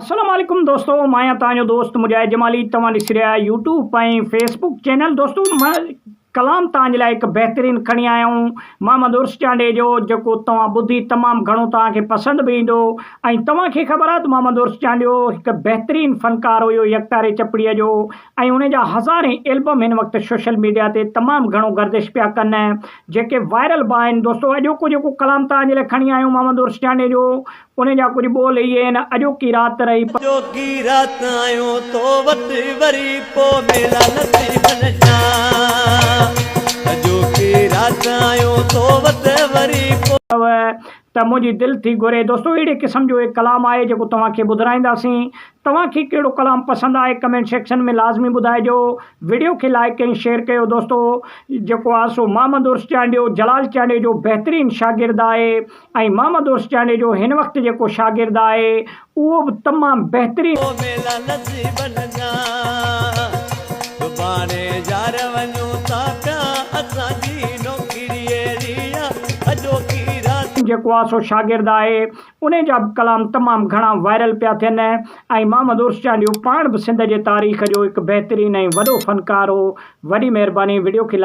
अस्सलाम वालेकुम दोस्तों, माया ताजो दोस्त मुजाहिद जमाली तव्हां ॾिसी रहिया यूट्यूब ऐं फेसबुक चैनल। दोस्तों मां कलाम तव्हांजे लाइ हिकु बहितरीनु खणी आया आहियूं मोहम्मद उर्स चांडे जो, जेको तव्हां ॿुधी तमामु घणो तव्हांखे पसंदि बि ईंदो। ऐं तव्हांखे ख़बर आहे त मोहम्मद उर्स चांडो हिकु बहितरीनु फ़नकार हुयो यकतारे चपड़ीअ जो, ऐं उन जा हज़ारे एल्बम हिन वक़्तु सोशल मीडिया ते तमामु घणो गर्दिश पिया कनि, जेके वायरल बि आहिनि। दोस्तों अॼोको जेको कलाम तव्हांजे लाइ खणी आहियूं मोहम्मद उर्स चांडे जो, उन जा कुझु ॿोल इहे आहिनि। अॼोकी राति रही अॼोकी राति आयो तो वटि वरी पोइ मेला नसीब जा। अॼोकी राति आयो तो वटि वरी त मुंहिंजी दिलि थी घुरे। दोस्तों अहिड़े क़िस्म जो एक कलाम आहे जेको तव्हांखे ॿुधाईंदासीं। तव्हांखे कहिड़ो कलाम पसंदि आहे कमेंट सेक्शन में लाज़मी ॿुधाइजो। वीडियो खे लाइक ऐं शेयर कयो। दोस्तों जेको आहे सो मोहम्मद उर्स चांडो जलाल चांडे जो बहितरीनु शागिर्दु आहे, ऐं मोहम्मद उर्स चांडे जो हिन वक़्तु जेको शागिर्दु आहे उहो बि तमामु बहितरीनु। मेला नसीब जा सुभाणे जार वञूं था पिया असांजी नौकिरी अॼोकी जेको आहे सो शागिर्दु आहे उन जा बि कलाम तमामु घणा वायरल पिया थियनि। ऐं मोहम्मद उर्स चांडो पाण बि सिंध जे तारीख़ जो हिकु बहितरीनु ऐं वॾो फ़नकार हो। वॾी महिरबानी वीडियो खे